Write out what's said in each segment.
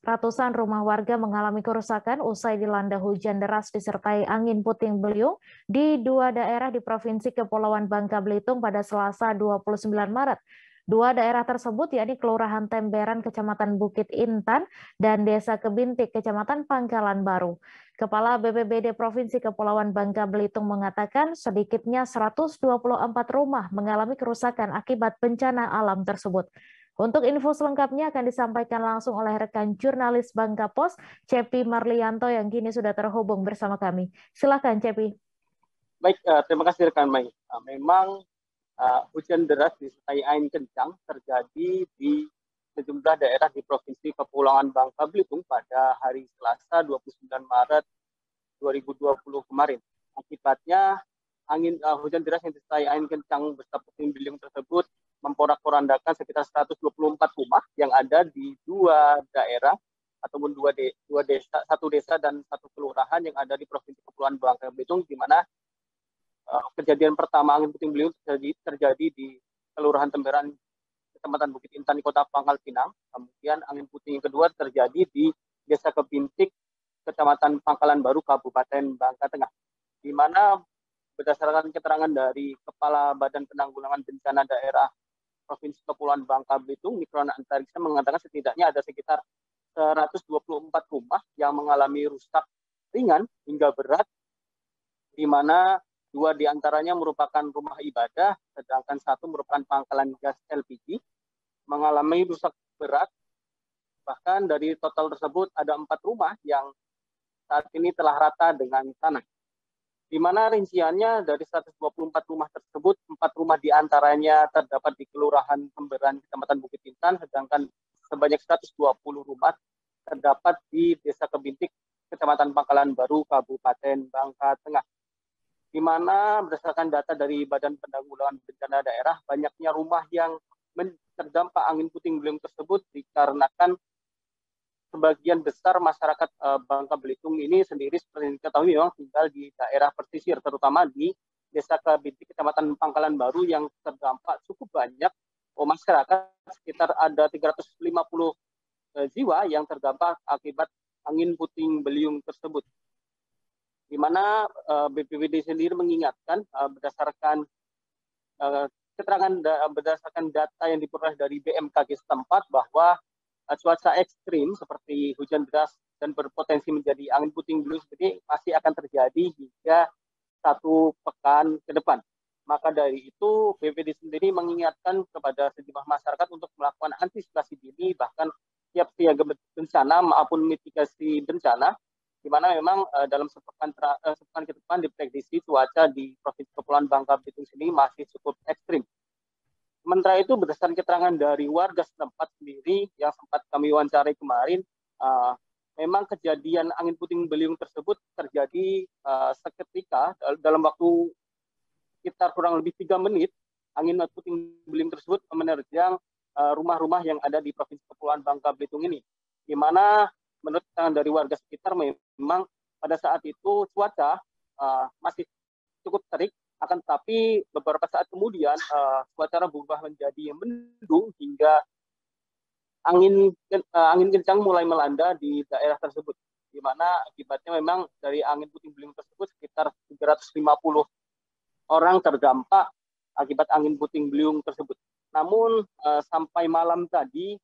Ratusan rumah warga mengalami kerusakan usai dilanda hujan deras disertai angin puting beliung di dua daerah di Provinsi Kepulauan Bangka Belitung pada Selasa 29 Maret. Dua daerah tersebut yakni Kelurahan Temberan, Kecamatan Bukit Intan, dan Desa Kebintik, Kecamatan Pangkalan Baru. Kepala BPBD Provinsi Kepulauan Bangka Belitung mengatakan sedikitnya 124 rumah mengalami kerusakan akibat bencana alam tersebut. Untuk info selengkapnya akan disampaikan langsung oleh rekan jurnalis Bangka Pos, Cepi Marlianto yang kini sudah terhubung bersama kami. Silakan, Cepi. Baik, terima kasih rekan Mai. Memang hujan deras disertai angin kencang terjadi di sejumlah daerah di Provinsi Kepulauan Bangka Belitung pada hari Selasa 29 Maret 2020 kemarin. Akibatnya hujan deras yang disertai angin kencang beserta puting beliung tersebut memporak-porandakan sekitar 124 rumah yang ada di dua daerah ataupun satu desa dan satu kelurahan yang ada di Provinsi Kepulauan Bangka Belitung, di mana kejadian pertama angin puting beliung terjadi di Kelurahan Temberan, Kecamatan Bukit Intan di Kota Pangkal Pinang. Kemudian angin puting yang kedua terjadi di Desa Kebintik, Kecamatan Pangkalan Baru, Kabupaten Bangka Tengah, di mana berdasarkan keterangan dari Kepala Badan Penanggulangan Bencana Daerah Provinsi Kepulauan Bangka Belitung, Nukron Antariksa, mengatakan setidaknya ada sekitar 124 rumah yang mengalami rusak ringan hingga berat, di mana 2 diantaranya merupakan rumah ibadah, sedangkan 1 merupakan pangkalan gas LPG, mengalami rusak berat. Bahkan dari total tersebut ada 4 rumah yang saat ini telah rata dengan tanah. Di mana rinciannya dari 124 rumah tersebut, 4 rumah diantaranya terdapat di Kelurahan Temberan, Kecamatan Bukit Intan, sedangkan sebanyak 120 rumah terdapat di Desa Kebintik, Kecamatan Pangkalan Baru, Kabupaten Bangka Tengah. Di mana berdasarkan data dari Badan Penanggulangan Bencana Daerah, banyaknya rumah yang terdampak angin puting beliung tersebut dikarenakan sebagian besar masyarakat Bangka Belitung ini sendiri seperti diketahui memang tinggal di daerah pesisir, terutama di Desa Kebintik, Kecamatan Pangkalan Baru yang terdampak cukup banyak masyarakat, sekitar ada 350 jiwa yang terdampak akibat angin puting beliung tersebut. Di mana BPBD sendiri mengingatkan berdasarkan berdasarkan data yang diperoleh dari BMKG setempat bahwa cuaca ekstrim seperti hujan deras dan berpotensi menjadi angin puting beliung seperti masih akan terjadi hingga 1 pekan ke depan. Maka dari itu BPBD sendiri mengingatkan kepada sejumlah masyarakat untuk melakukan antisipasi dini, bahkan siap siaga bencana maupun mitigasi bencana, di mana memang dalam sepekan ke depan diprediksi cuaca di Provinsi Kepulauan Bangka Belitung sini masih cukup ekstrim. Sementara itu berdasarkan keterangan dari warga setempat sendiri yang sempat kami wawancarai kemarin, memang kejadian angin puting beliung tersebut terjadi seketika dalam waktu sekitar kurang lebih 3 menit. Angin puting beliung tersebut menerjang rumah-rumah yang ada di Provinsi Kepulauan Bangka Belitung ini, di mana menurut keterangan dari warga sekitar memang pada saat itu cuaca masih cukup terik. Akan tetapi beberapa saat kemudian cuaca berubah menjadi mendung hingga angin kencang mulai melanda di daerah tersebut, di mana akibatnya memang dari angin puting beliung tersebut sekitar 350 orang terdampak akibat angin puting beliung tersebut. Namun sampai malam tadi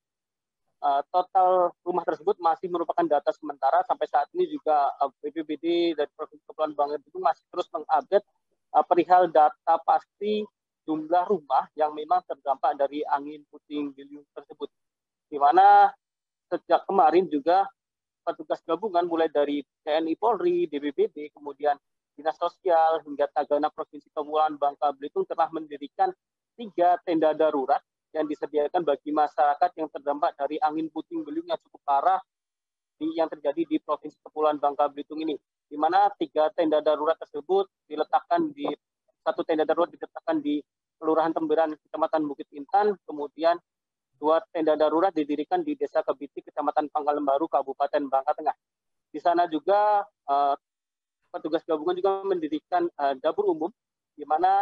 total rumah tersebut masih merupakan data sementara. Sampai saat ini juga BPBD dari Provinsi Kepulauan Bangka Belitung masih terus mengupdate perihal data pasti jumlah rumah yang memang terdampak dari angin puting beliung tersebut. Di mana sejak kemarin juga petugas gabungan mulai dari TNI Polri, BPBD, kemudian Dinas Sosial hingga Tagana Provinsi Kepulauan Bangka Belitung telah mendirikan 3 tenda darurat yang disediakan bagi masyarakat yang terdampak dari angin puting beliung yang cukup parah yang terjadi di Provinsi Kepulauan Bangka Belitung ini, di mana 3 tenda darurat tersebut diletakkan di Kelurahan Temberan, Kecamatan Bukit Intan, kemudian 2 tenda darurat didirikan di Desa Kebintik, Kecamatan Pangkalan Baru, Kabupaten Bangka Tengah. Di sana juga petugas gabungan juga mendirikan dapur umum, di mana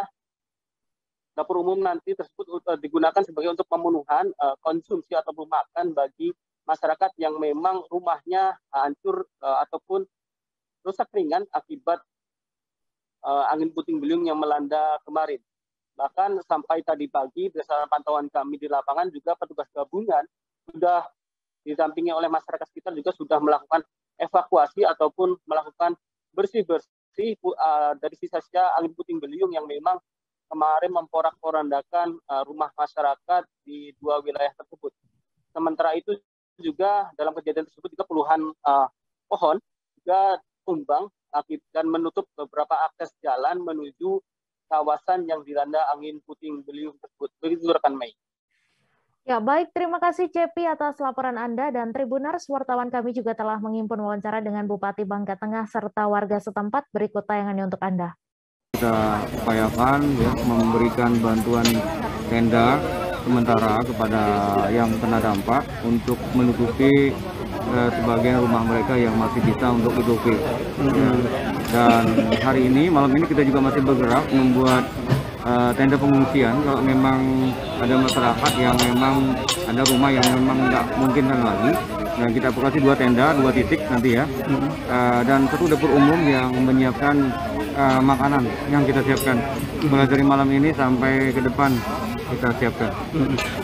dapur umum nanti tersebut digunakan sebagai untuk pemenuhan konsumsi ataupun makan bagi masyarakat yang memang rumahnya hancur ataupun rusak ringan akibat angin puting beliung yang melanda kemarin. Bahkan sampai tadi pagi berdasarkan pantauan kami di lapangan juga petugas gabungan sudah didampingi oleh masyarakat sekitar juga sudah melakukan evakuasi ataupun melakukan bersih-bersih dari sisa-sisa angin puting beliung yang memang kemarin memporak-porandakan rumah masyarakat di 2 wilayah tersebut. Sementara itu juga dalam kejadian tersebut juga puluhan pohon juga tumbang dan menutup beberapa akses jalan menuju kawasan yang dilanda angin puting beliung tersebut. Begitu rekan Mei. Ya, baik. Terima kasih Cepi atas laporan Anda, dan Tribuners, wartawan kami juga telah menghimpun wawancara dengan Bupati Bangka Tengah serta warga setempat. Berikut tayangannya untuk Anda. Kita upayakan ya, memberikan bantuan tenda sementara kepada yang kena dampak untuk menutupi sebagian rumah mereka yang masih bisa untuk ditutupi. Dan hari ini, malam ini kita juga masih bergerak membuat tenda pengungsian kalau memang ada masyarakat yang memang ada rumah yang memang tidak mungkin lagi. Dan kita evakuasi 2 tenda, 2 titik nanti ya. Dan 1 dapur umum yang menyiapkan makanan yang kita siapkan mulai dari malam ini sampai ke depan kita siapkan.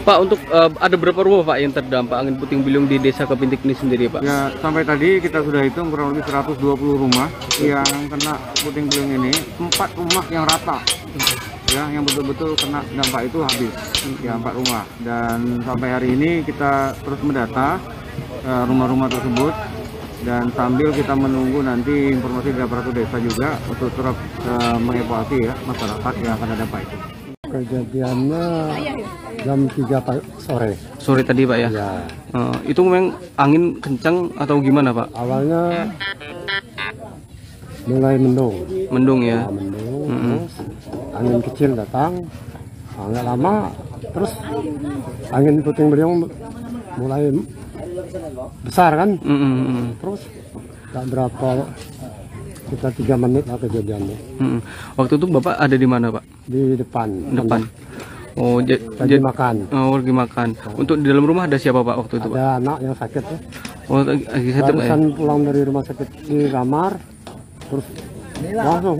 Pak, untuk ada berapa rumah Pak yang terdampak angin puting beliung di Desa Kepintik ini sendiri Pak? Ya, sampai tadi kita sudah hitung kurang lebih 120 rumah yang kena puting beliung ini. 4 rumah yang rata, ya, yang betul-betul kena dampak itu habis. Ya, 4 rumah. Dan sampai hari ini kita terus mendata rumah-rumah tersebut, dan sambil kita menunggu nanti informasi dari aparatur desa juga untuk terus mengevakuasi ya masyarakat yang akan ada dampak itu. Kejadiannya jam 3 sore. Sore tadi Pak ya? Ya. Itu memang angin kencang atau gimana Pak? Awalnya mulai mendung. Mendung ya? Mendung, terus angin kecil datang, nggak lama, terus angin puting beliung mulai besar kan? Terus tak berapa, kita 3 menit lah kejadiannya. Waktu itu Bapak ada di mana Pak? Di depan. Depan. Oh, lagi makan. Oh, lagi makan. Untuk di dalam rumah ada siapa Pak waktu itu Pak? Ada anak yang sakit ya. Oh, lagi sakit Pak ya? Barusan pulang dari rumah sakit di kamar, terus langsung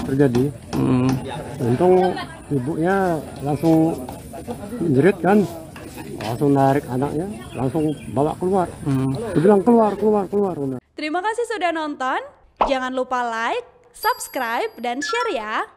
terjadi. Untung ibunya langsung menjerit kan, langsung narik anaknya, langsung bawa keluar. Dia bilang keluar. Terima kasih sudah nonton. Jangan lupa like, subscribe, dan share ya.